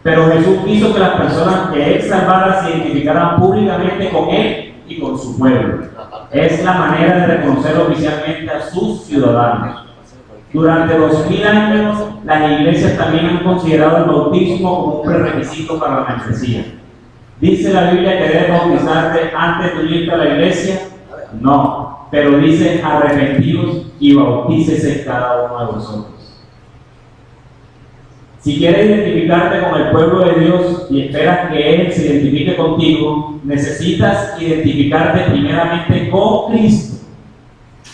Pero Jesús quiso que las personas que Él salvara se identificaran públicamente con Él y con su pueblo. Es la manera de reconocer oficialmente a sus ciudadanos. Durante 2000 años, las iglesias también han considerado el bautismo como un prerequisito para la membresía. ¿Dice la Biblia que debes bautizarte antes de unirte a la iglesia? No, pero dice: arrepentidos y bautícese cada uno de vosotros. Si quieres identificarte con el pueblo de Dios y esperas que Él se identifique contigo, necesitas identificarte primeramente con Cristo.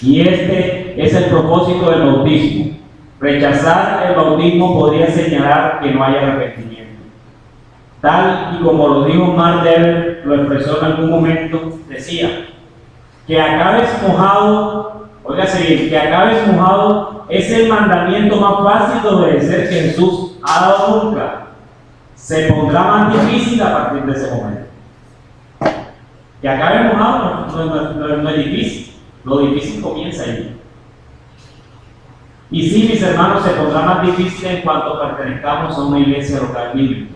Y este es el propósito del bautismo. Rechazar el bautismo podría señalar que no hay arrepentimiento. Tal y como lo dijo Mark Dever, lo expresó en algún momento, decía: que acabes mojado, óigase bien, que acabes mojado es el mandamiento más fácil de obedecer que Jesús ha dado nunca. Se pondrá más difícil a partir de ese momento. Que acabe mojado no es difícil. Lo difícil comienza ahí. Y sí, mis hermanos, se pondrá más difícil en cuanto pertenezcamos a una iglesia local bíblica.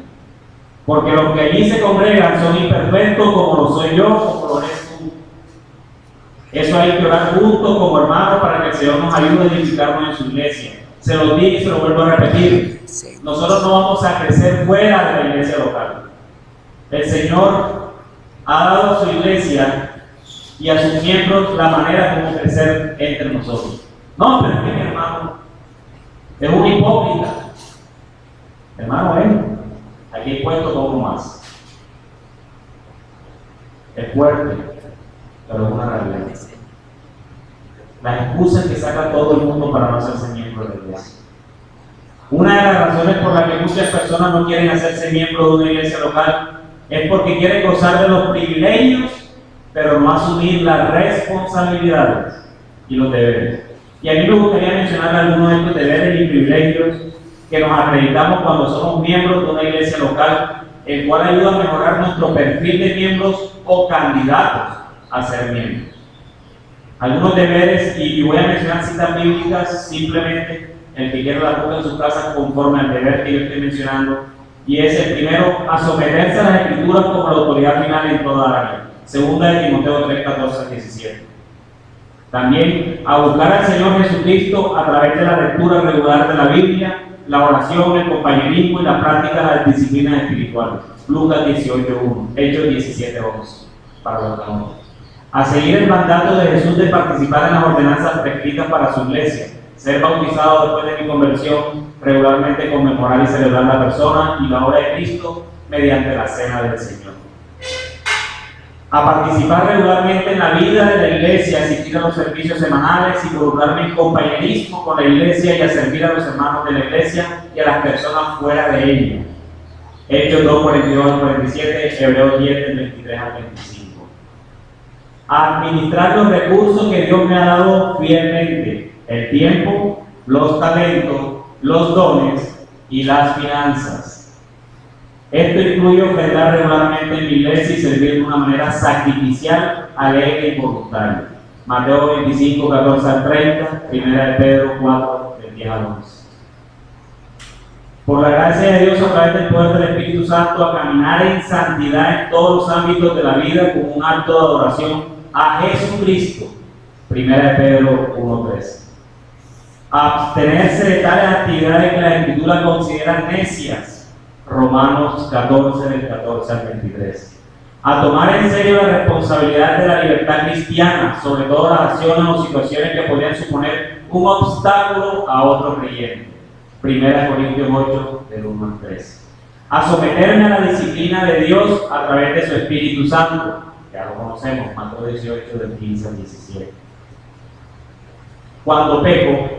Porque los que allí se congregan son imperfectos, como lo soy yo, como lo eres tú. Eso hay que orar juntos como hermanos para que el Señor nos ayude a edificarnos en su iglesia. Se lo digo y se lo vuelvo a repetir. Nosotros no vamos a crecer fuera de la iglesia local. El Señor ha dado a su iglesia y a sus miembros la manera como crecer entre nosotros. No, pero es que mi hermano es un hipócrita. Hermano, aquí he puesto todo más. Es fuerte, pero es una realidad. Las excusas que saca todo el mundo para no hacerse miembro de la iglesia. Una de las razones por las que muchas personas no quieren hacerse miembro de una iglesia local es porque quieren gozar de los privilegios, pero no asumir las responsabilidades y los deberes. Y a mí me gustaría mencionar algunos de estos deberes y privilegios que nos acreditamos cuando somos miembros de una iglesia local, el cual ayuda a mejorar nuestro perfil de miembros o candidatos a ser miembros. Algunos deberes, y voy a mencionar citas bíblicas, simplemente el que quiera la ponga en su casa conforme al deber que yo estoy mencionando, y es el primero, a someterse a las escrituras como la autoridad final en toda área. Segunda de Timoteo 3, 14 al 17. También a buscar al Señor Jesucristo a través de la lectura regular de la Biblia, la oración, el compañerismo y la práctica de las disciplinas espirituales. Lucas 18:1, Hechos 17:11, para los que no. A seguir el mandato de Jesús de participar en las ordenanzas prescritas para su iglesia, ser bautizado después de mi conversión, regularmente conmemorar y celebrar la persona y la obra de Cristo mediante la cena del Señor. A participar regularmente en la vida de la iglesia, asistir a los servicios semanales, involucrarme en compañerismo con la iglesia y a servir a los hermanos de la iglesia y a las personas fuera de ella. Hechos 2:42-47, Hebreos 10, 23 al 25. A administrar los recursos que Dios me ha dado fielmente, el tiempo, los talentos, los dones y las finanzas. Esto incluye ofrendar regularmente en mi iglesia y servir de una manera sacrificial, alegre y voluntaria. Mateo 25, 14 al 30, 1 de Pedro 4, del 10 al 11. Por la gracia de Dios, a través del poder del Espíritu Santo, a caminar en santidad en todos los ámbitos de la vida como un acto de adoración a Jesucristo. 1 de Pedro 1:13. A abstenerse de tales actividades que la Escritura considera necias. Romanos 14, del 14 al 23. A tomar en serio la responsabilidad de la libertad cristiana, sobre todo las acciones o situaciones que podrían suponer un obstáculo a otro creyente. 1 Corintios 8, del 1 al 13. A someterme a la disciplina de Dios a través de su Espíritu Santo. Ya lo conocemos, Mateo 18, del 15 al 17. Cuando peco,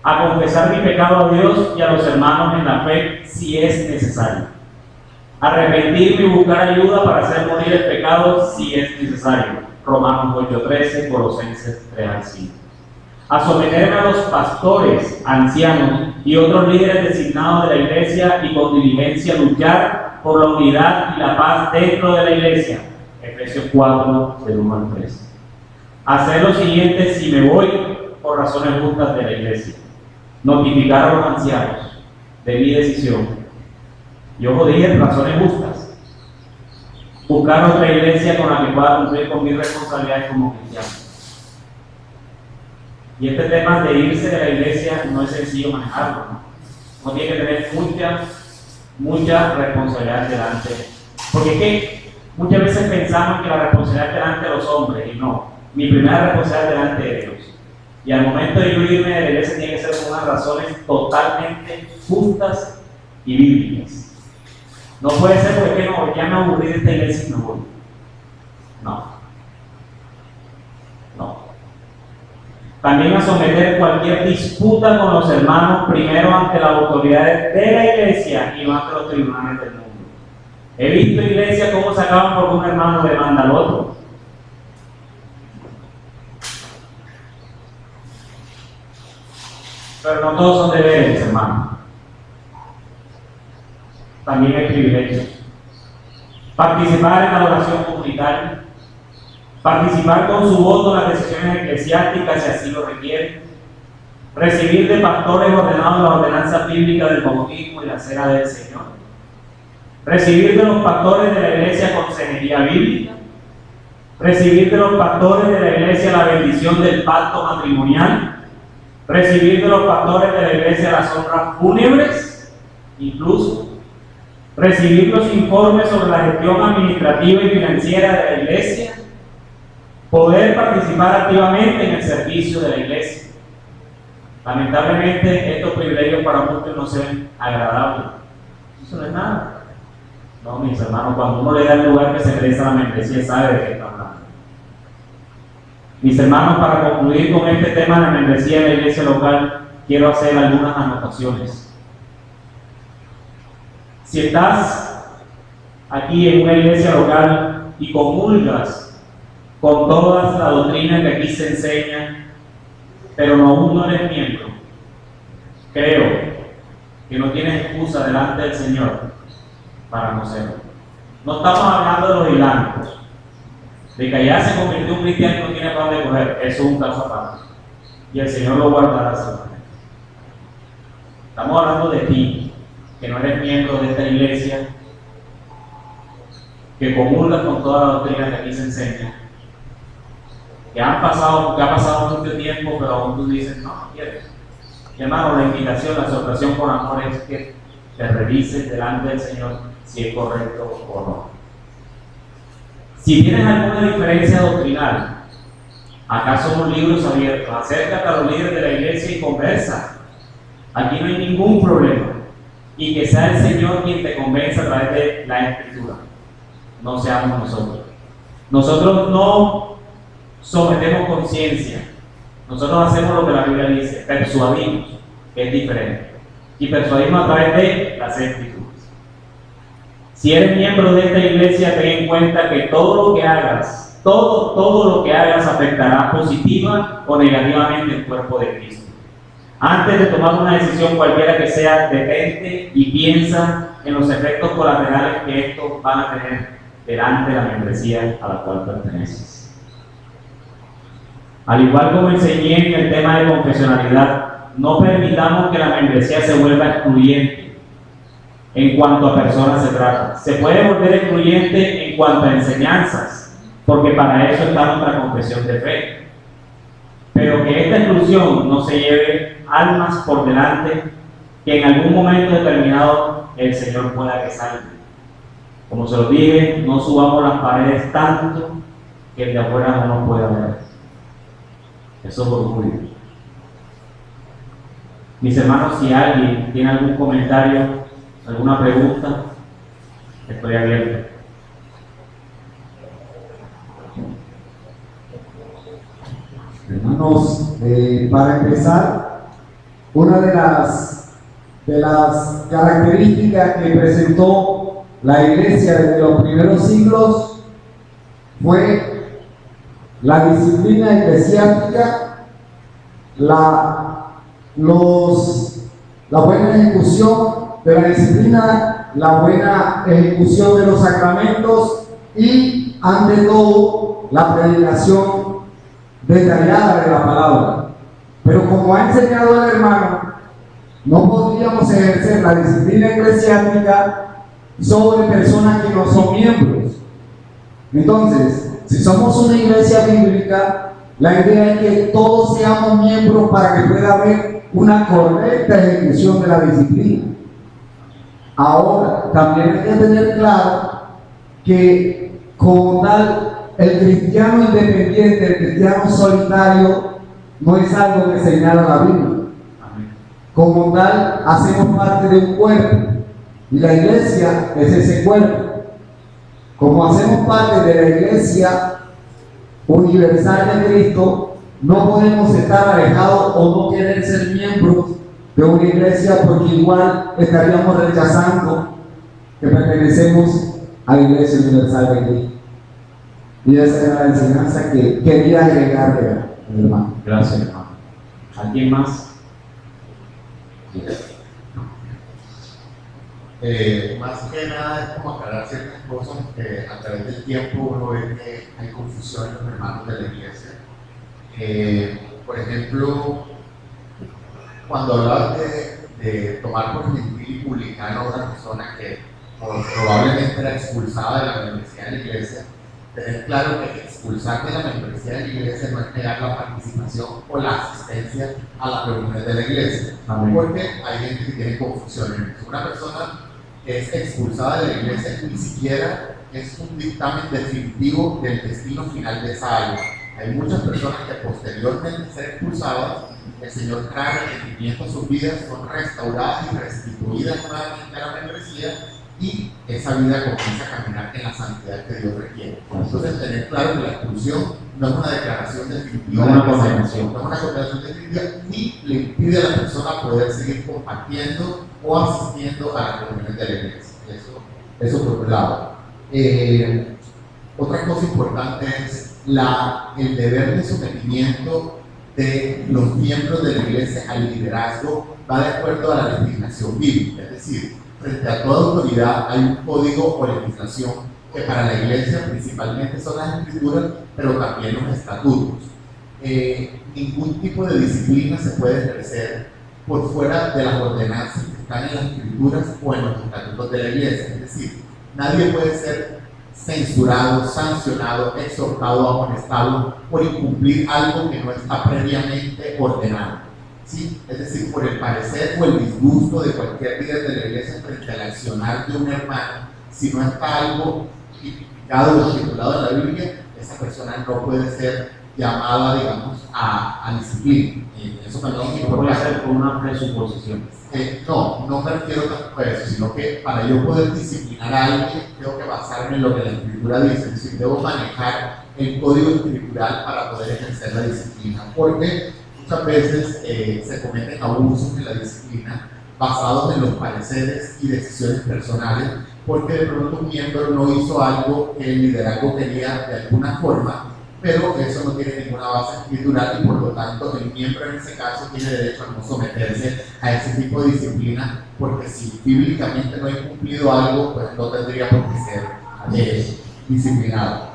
a confesar mi pecado a Dios y a los hermanos en la fe si es necesario. Arrepentirme y buscar ayuda para hacer morir el pecado si es necesario. Romanos 8:13, Colosenses 3 al 5. A someterme a los pastores, ancianos y otros líderes designados de la iglesia y con diligencia luchar por la unidad y la paz dentro de la iglesia. Efesios 4, del 1 al 3. Hacer lo siguiente si me voy por razones justas de la iglesia. Notificar a los ancianos de mi decisión. Yo dije razones justas. Buscar otra iglesia con la que pueda cumplir con mis responsabilidades como cristiano. Y este tema de irse de la iglesia no es sencillo manejarlo, ¿no? Uno tiene que tener mucha responsabilidad delante. Porque es que muchas veces pensamos que la responsabilidad es delante de los hombres y no. Mi primera responsabilidad es delante de Dios. Y al momento de yo irme de la iglesia tiene que ser por unas razones totalmente justas y bíblicas. No puede ser porque no, ya me aburrí de esta iglesia y me voy. No. También a someter cualquier disputa con los hermanos primero ante las autoridades de la iglesia y no ante los tribunales del mundo. He visto iglesias cómo se acaban porque un hermano demanda al otro. Pero no todos son deberes, hermano. También hay privilegios. Participar en la oración comunitaria. Participar con su voto en las decisiones eclesiásticas si así lo requiere. Recibir de pastores ordenados las ordenanzas bíblicas del bautismo y la cena del Señor. Recibir de los pastores de la iglesia consejería bíblica. recibir de los pastores de la iglesia la bendición del pacto matrimonial, recibir de los pastores de la iglesia las honras fúnebres, incluso recibir los informes sobre la gestión administrativa y financiera de la iglesia, poder participar activamente en el servicio de la iglesia. Lamentablemente, estos privilegios para muchos no se ven agradables. Eso no es nada. No, mis hermanos, cuando uno le da el lugar que se merece a la membresía, sabe de qué está hablando. Mis hermanos, para concluir con este tema de la membresía de la iglesia local, quiero hacer algunas anotaciones. Si estás aquí en una iglesia local y comulgas con todas las doctrinas que aquí se enseñan, pero aún no eres miembro, creo que no tienes excusa delante del Señor para no serlo. No estamos hablando de los islámicos, de que allá se convirtió un cristiano y no tiene para dónde coger. Eso es un caso aparte, y el Señor lo guardará seguramente. Estamos hablando de ti, que no eres miembro de esta iglesia, que comulgas con toda la doctrina que aquí se enseña, que ha pasado mucho tiempo, pero aún tú dices, no quieres. Y hermano, la invitación, la exhortación con amor es que te revises delante del Señor si es correcto o no. Si tienes alguna diferencia doctrinal, acá somos libros abiertos. Acércate a los líderes de la iglesia y conversa. Aquí no hay ningún problema. Y que sea el Señor quien te convenza a través de la Escritura. No seamos nosotros. Nosotros no sometemos conciencia. Nosotros hacemos lo que la Biblia dice, persuadimos, que es diferente. Y persuadimos a través de las Escrituras. Si eres miembro de esta iglesia, ten en cuenta que todo lo que hagas, todo lo que hagas afectará positiva o negativamente el cuerpo de Cristo. Antes de tomar una decisión cualquiera que sea, detente y piensa en los efectos colaterales que estos van a tener delante de la membresía a la cual perteneces. Al igual como enseñé en el tema de confesionalidad, no permitamos que la membresía se vuelva excluyente en cuanto a personas se trata. Se puede volver excluyente en cuanto a enseñanzas, porque para eso está nuestra confesión de fe. Pero que esta exclusión no se lleve almas por delante, que en algún momento determinado el Señor pueda que salga. Como se lo dije, no subamos las paredes tanto que el de afuera no nos pueda ver. Eso es orgullo. Mis hermanos, si alguien tiene algún comentario, alguna pregunta, estoy abierto. Hermanos, para empezar, una de las características que presentó la iglesia desde los primeros siglos fue la disciplina eclesiástica, la buena ejecución de la disciplina, la buena ejecución de los sacramentos y, ante todo, la predicación detallada de la palabra. Pero como ha enseñado el hermano, no podríamos ejercer la disciplina eclesiástica sobre personas que no son miembros. Entonces, si somos una iglesia bíblica, la idea es que todos seamos miembros para que pueda haber una correcta ejecución de la disciplina. Ahora, también hay que tener claro que, como tal, el cristiano independiente, el cristiano solitario, no es algo que señala la Biblia. Como tal, hacemos parte de un cuerpo y la iglesia es ese cuerpo. Como hacemos parte de la iglesia universal de Cristo, no podemos estar alejados o no querer ser miembros de una iglesia, porque igual estaríamos rechazando que pertenecemos a la iglesia universal de Cristo. Y esa era la enseñanza que quería agregarle, hermano. Gracias, hermano. ¿Alguien más? Más que nada es como aclarar ciertas cosas que a través del tiempo uno ve que hay confusión en los hermanos de la iglesia. Por ejemplo, cuando hablabas de tomar por gentil y publicano a una persona que probablemente era expulsada de la membresía de la iglesia, tener claro que expulsar de la membresía de la iglesia no es negar la participación o la asistencia a las reuniones de la iglesia. Amén. Porque hay gente que tiene confusión en eso. Una persona que es expulsada de la iglesia ni siquiera es un dictamen definitivo del destino final de esa alma. Hay muchas personas que posteriormente de ser expulsadas, el Señor trae arrepentimiento a sus vidas, son restauradas y restituidas nuevamente a la membresía, y esa vida comienza a caminar en la santidad que Dios requiere. Entonces, tener claro que la expulsión no es una declaración definitiva, No es una condenación. no es una condenación definitiva, ni le impide a la persona poder seguir compartiendo o asistiendo a las reuniones de la iglesia. Eso por un lado. Otra cosa importante es el deber de sometimiento de los miembros de la iglesia al liderazgo va de acuerdo a la legislación bíblica, es decir, frente a toda autoridad hay un código o legislación que para la iglesia principalmente son las escrituras, pero también los estatutos. Ningún tipo de disciplina se puede ejercer por fuera de las ordenanzas que están en las escrituras o en los estatutos de la iglesia, es decir, nadie puede ser censurado, sancionado, exhortado, amonestado por incumplir algo que no está previamente ordenado. ¿Sí? Es decir, por el parecer o el disgusto de cualquier líder de la iglesia frente al accionar de un hermano, si no está algo tipificado o estipulado en la Biblia, esa persona no puede ser llamada, digamos, a disciplina. Y eso también es No puede importante. ser por una presuposición. No me refiero tanto a eso, sino que para yo poder disciplinar a alguien, tengo que basarme en lo que la escritura dice, es decir, debo manejar el código escritural para poder ejercer la disciplina, porque muchas veces se cometen abusos en la disciplina basados en los pareceres y decisiones personales, porque de pronto un miembro no hizo algo que el liderazgo quería de alguna forma, pero eso no tiene ninguna base escritural y por lo tanto el miembro en ese caso tiene derecho a no someterse a ese tipo de disciplina, porque si bíblicamente no hay cumplido algo, pues no tendría por qué ser disciplinado.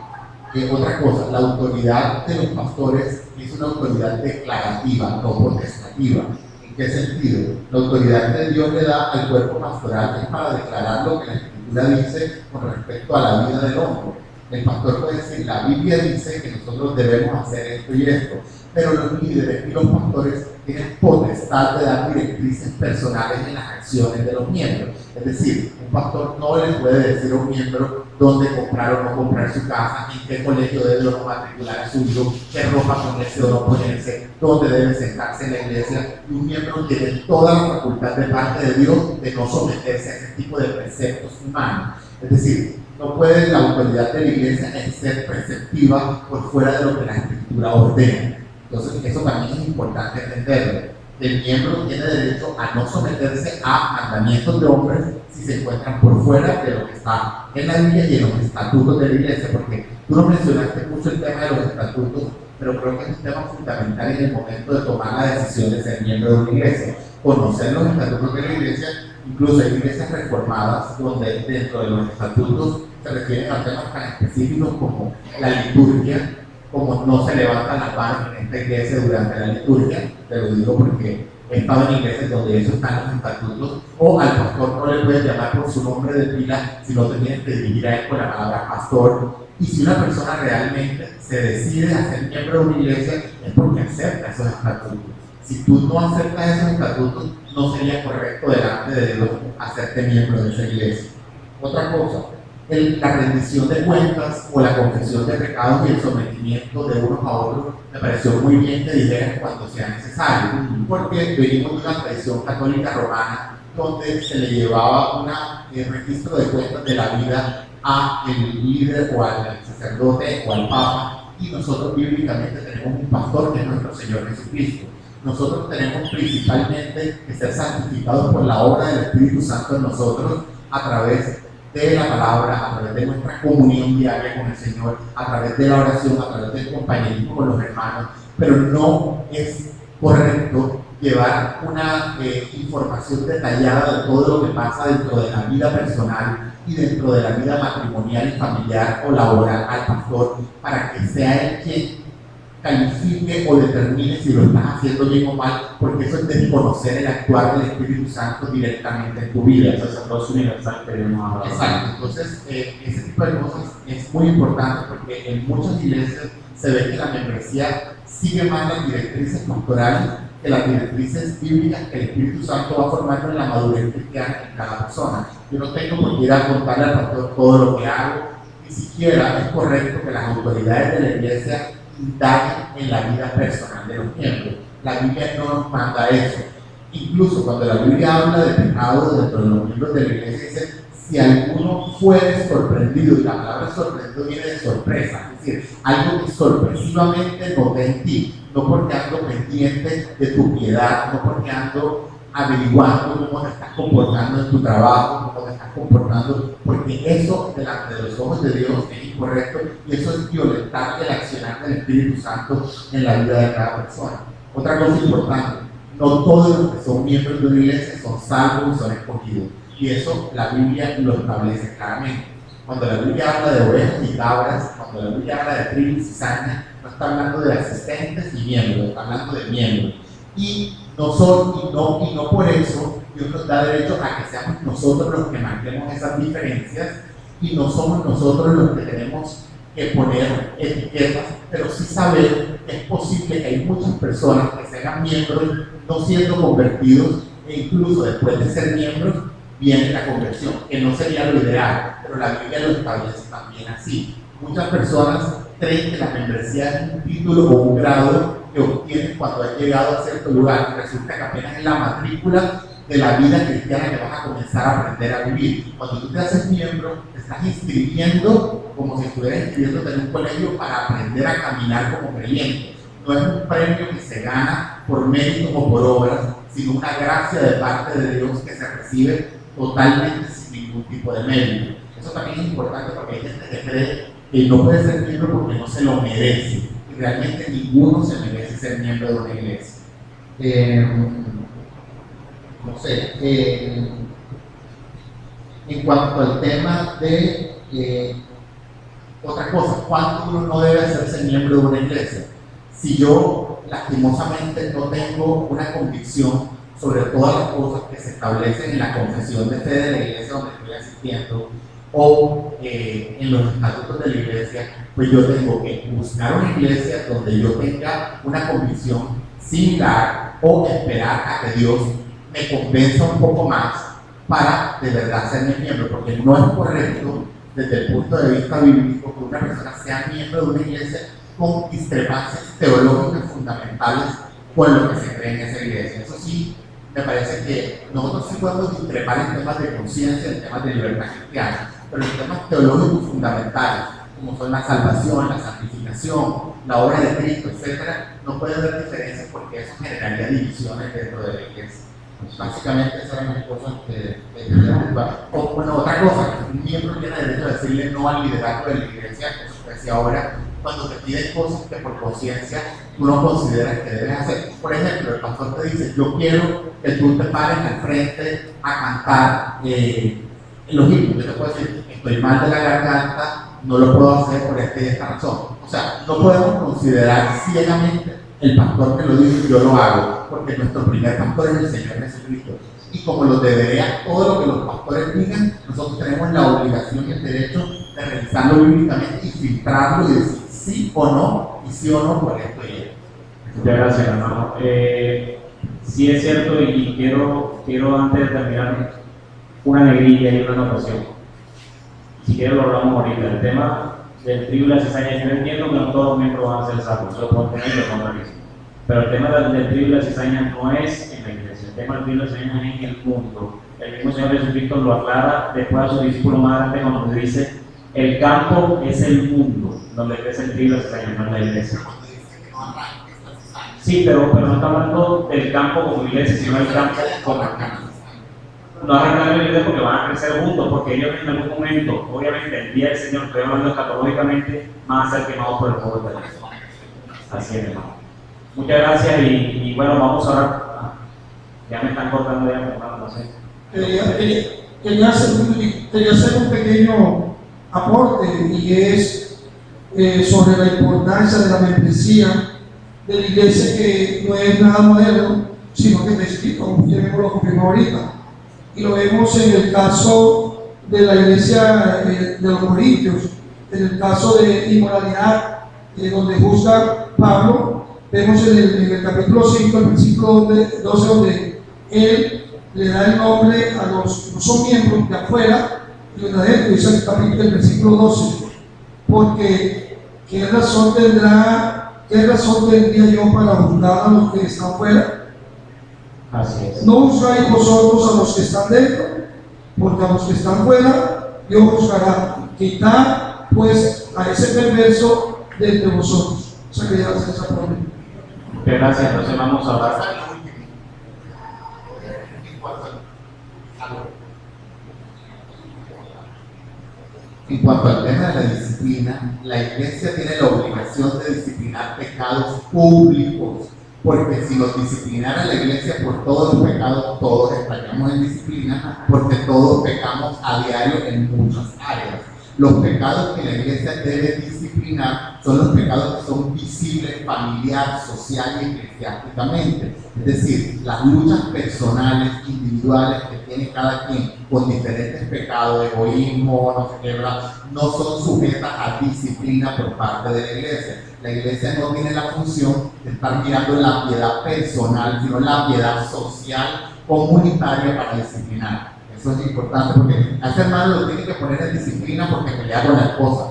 Otra cosa, la autoridad de los pastores es una autoridad declarativa, no potestativa. ¿En qué sentido? La autoridad que Dios le da al cuerpo pastoral es para declarar lo que la escritura dice con respecto a la vida del hombre. El pastor puede decir, la Biblia dice que nosotros debemos hacer esto y esto, pero los líderes y los pastores tienen potestad de dar directrices personales en las acciones de los miembros. Es decir, un pastor no le puede decir a un miembro dónde comprar o no comprar su casa, en qué colegio debe o no matricular a su hijo, qué ropa ponerse o no ponerse, dónde debe sentarse en la iglesia. Y un miembro tiene toda la facultad de parte de Dios de no someterse a ese tipo de preceptos humanos. Es decir, no puede la autoridad de la iglesia ser preceptiva por fuera de lo que la escritura ordena. Entonces, eso también es importante entenderlo. El miembro tiene derecho a no someterse a mandamientos de hombres si se encuentran por fuera de lo que está en la Biblia y en los estatutos de la iglesia, porque tú no mencionaste mucho el tema de los estatutos, pero creo que es un tema fundamental en el momento de tomar la decisión de ser miembro de una iglesia. Conocer los estatutos de la iglesia, incluso hay iglesias reformadas donde dentro de los estatutos se refieren a temas tan específicos como la liturgia, como no se levantan las manos en esta iglesia durante la liturgia, te lo digo porque he estado en iglesias donde eso está en los estatutos, o al pastor no le puedes llamar por su nombre de pila, sino te tienes que dirigir a él con la palabra pastor. Y si una persona realmente se decide a ser miembro de una iglesia, es porque acepta esos estatutos. Si tú no aceptas esos estatutos, no sería correcto delante de Dios hacerte miembro de esa iglesia. Otra cosa, la rendición de cuentas o la confesión de pecados y el sometimiento de unos a otros me pareció muy bien que dijeran cuando sea necesario, porque venimos de una tradición católica romana donde se le llevaba un registro de cuentas de la vida a el líder o al sacerdote o al papa, y nosotros bíblicamente tenemos un pastor que es nuestro Señor Jesucristo. Nosotros tenemos principalmente que ser santificados por la obra del Espíritu Santo en nosotros a través de la palabra, a través de nuestra comunión diaria con el Señor, a través de la oración, a través del compañerismo con los hermanos, pero no es correcto llevar una información detallada de todo lo que pasa dentro de la vida personal y dentro de la vida matrimonial y familiar o laboral al pastor para que sea él quien califique o determine si lo estás haciendo bien o mal, porque eso es desconocer el actuar del Espíritu Santo directamente en tu vida. Eso es sacerdocio universal que Dios nos ha dado. Exacto. Entonces, ese tipo de cosas es muy importante porque en muchas iglesias se ve que la membresía sigue más las directrices pastorales que las directrices bíblicas que el Espíritu Santo va formando en la madurez cristiana en cada persona. Yo no tengo por qué ir a contarle al pastor todo lo que hago, ni siquiera es correcto que las autoridades de la iglesia indaguen en la vida personal de los miembros. La Biblia no nos manda eso. Incluso cuando la Biblia habla de pecado dentro de los miembros de la iglesia, dice: si alguno fuere sorprendido, y la palabra sorprendido viene de sorpresa, es decir, algo que sorpresivamente noté en ti, no porque ando pendiente de tu piedad, no porque ando averiguando cómo te estás comportando en tu trabajo, cómo te estás comportando, porque eso delante de los ojos de Dios es incorrecto y eso es violentar el accionar del Espíritu Santo en la vida de cada persona. Otra cosa importante: no todos los que son miembros de una iglesia son salvos y son escogidos, y eso la Biblia lo establece claramente. Cuando la Biblia habla de ovejas y cabras, cuando la Biblia habla de trigo y cizaña, no está hablando de asistentes y miembros, está hablando de miembros. Y no por eso Dios nos da derecho a que seamos nosotros los que marquemos esas diferencias, y no somos nosotros los que tenemos que poner etiquetas, pero sí saber que es posible que hay muchas personas que se hagan miembros no siendo convertidos, e incluso después de ser miembros viene la conversión, que no sería lo ideal, pero la Biblia lo establece también así. Muchas personas creen que la membresía es un título o un grado que obtienes cuando has llegado a cierto lugar, y resulta que apenas es la matrícula de la vida cristiana que vas a comenzar a aprender a vivir. Cuando tú te haces miembro, te estás inscribiendo como si estuvieras inscribiéndote en un colegio para aprender a caminar como creyente. No es un premio que se gana por mérito o por obras, sino una gracia de parte de Dios que se recibe totalmente sin ningún tipo de mérito. Eso también es importante porque hay gente que cree que no puede ser miembro porque no se lo merece, y realmente ninguno se merece ser miembro de una iglesia. No sé, en cuanto al tema de otra cosa, ¿cuánto uno no debe hacerse miembro de una iglesia? Si yo lastimosamente no tengo una convicción sobre todas las cosas que se establecen en la confesión de fe de la iglesia donde estoy asistiendo, o en los estatutos de la iglesia, pues yo tengo que buscar una iglesia donde yo tenga una convicción similar, o esperar a que Dios me convenza un poco más para de verdad ser mi miembro, porque no es correcto desde el punto de vista bíblico que una persona sea miembro de una iglesia con discrepancias teológicas fundamentales con lo que se cree en esa iglesia. Eso sí, me parece que nosotros sí podemos discrepar en temas de conciencia, en temas de libertad cristiana, pero en temas teológicos fundamentales, como son la salvación, la santificación, la obra de Cristo, etc., no puede haber diferencias porque eso generaría divisiones dentro de la iglesia. Básicamente esas eran las cosas que bueno, otra cosa, un miembro tiene derecho a decirle no al liderazgo de la iglesia, eso que decía ahora, cuando te piden cosas que por conciencia tú no consideras que debes hacer. Por ejemplo, el pastor te dice: yo quiero que tú te pares al frente a cantar los himnos. Yo te puedo decir: estoy mal de la garganta, no lo puedo hacer por esta y esta razón. O sea, no podemos considerar ciegamente el pastor que lo dice y yo lo hago, porque nuestro primer pastor es el Señor Jesucristo. Y como lo debería todo lo que los pastores digan, nosotros tenemos la obligación y el derecho de revisarlo bíblicamente y filtrarlo y decir sí o no, y sí o no por esto y esto. Muchas gracias, hermano. Sí es cierto, y quiero antes de terminar una negrilla y una anotación. Si quieren lo hablamos ahorita. El tema del trigo y la cizaña, yo entiendo que no todos los miembros van a ser salvos, eso puedo tener y lo contrario. Pero el tema del trigo y la cizaña no es en la iglesia, el tema del trigo y la cizaña es en el mundo. El mismo Señor Jesucristo lo aclara después a su discípulo más grande cuando le dice: el campo es el mundo, donde crece el trigo y la cizaña, no es la iglesia. Sí, pero no está hablando del campo como iglesia, sino del campo como campo. No arrancar la iglesia porque van a crecer juntos, porque ellos en algún momento, obviamente, el día del Señor, estoy hablando escatológicamente, van a ser quemados por el fuego de Dios. Así es, hermano. Muchas gracias y bueno, vamos a orar. Ya me están cortando ya, hermano, no sé. Quería hacer un pequeño aporte, y es sobre la importancia de la membresía de la iglesia, que no es nada moderno, sino que está escrito, como ustedes lo confirmó ahorita. Y lo vemos en el caso de la iglesia de los Corintios, en el caso de inmoralidad, donde juzga Pablo. Vemos en el capítulo 5, el versículo 12, donde él le da el nombre a los que no son miembros de afuera y los de adentro. Dice el capítulo, el versículo 12, porque ¿qué razón tendría yo para juzgar a los que están fuera? Así es. No juzgáis vosotros a los que están dentro, porque a los que están fuera Dios juzgará. Quitad pues a ese perverso de entre vosotros. O sea que ya hace esa promesa. Muchas gracias. Entonces vamos a hablar. En cuanto al tema de la disciplina, la iglesia tiene la obligación de disciplinar pecados públicos, porque si los disciplinara la iglesia por todos los pecados, todos estaríamos en disciplina, porque todos pecamos a diario en muchas áreas. Los pecados que la iglesia debe disciplinar son los pecados que son visibles familiar, social y eclesiásticamente. Es decir, las luchas personales, individuales que tiene cada quien con diferentes pecados, egoísmo, no sé qué, ¿verdad?, no son sujetas a disciplina por parte de la iglesia. La iglesia no tiene la función de estar mirando la piedad personal, sino la piedad social, comunitaria para disciplinar. Eso es importante porque a ese hermano lo tiene que poner en disciplina porque pelea con la esposa.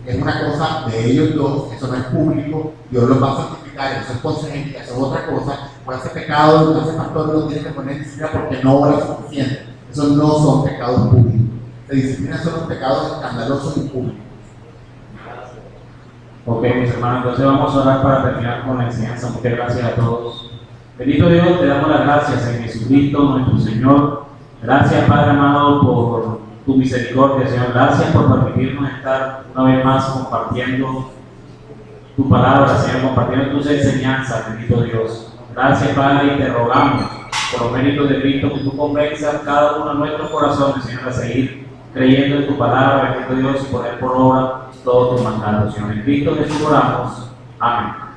Es una cosa de ellos dos, eso no es público, Dios los va a santificar, eso es consejería, eso es otra cosa. Por ese pecado, ese pastor lo tiene que poner en disciplina porque no ora suficiente. Esos no son pecados públicos. La disciplina son los pecados escandalosos y públicos. Ok, mis hermanos, entonces vamos a orar para terminar con la enseñanza. Muchas gracias a todos. Bendito Dios, te damos las gracias en Jesucristo, nuestro Señor. Gracias, Padre amado, por tu misericordia, Señor. Gracias por permitirnos estar una vez más compartiendo tu palabra, Señor, compartiendo tus enseñanzas, bendito Dios. Gracias, Padre, y te rogamos por los méritos de Cristo que tú convenzas cada uno de nuestros corazones, Señor, a seguir creyendo en tu palabra, bendito Dios, y poner por obra todos tus mandatos, Señor. En Cristo Jesús oramos. Amén.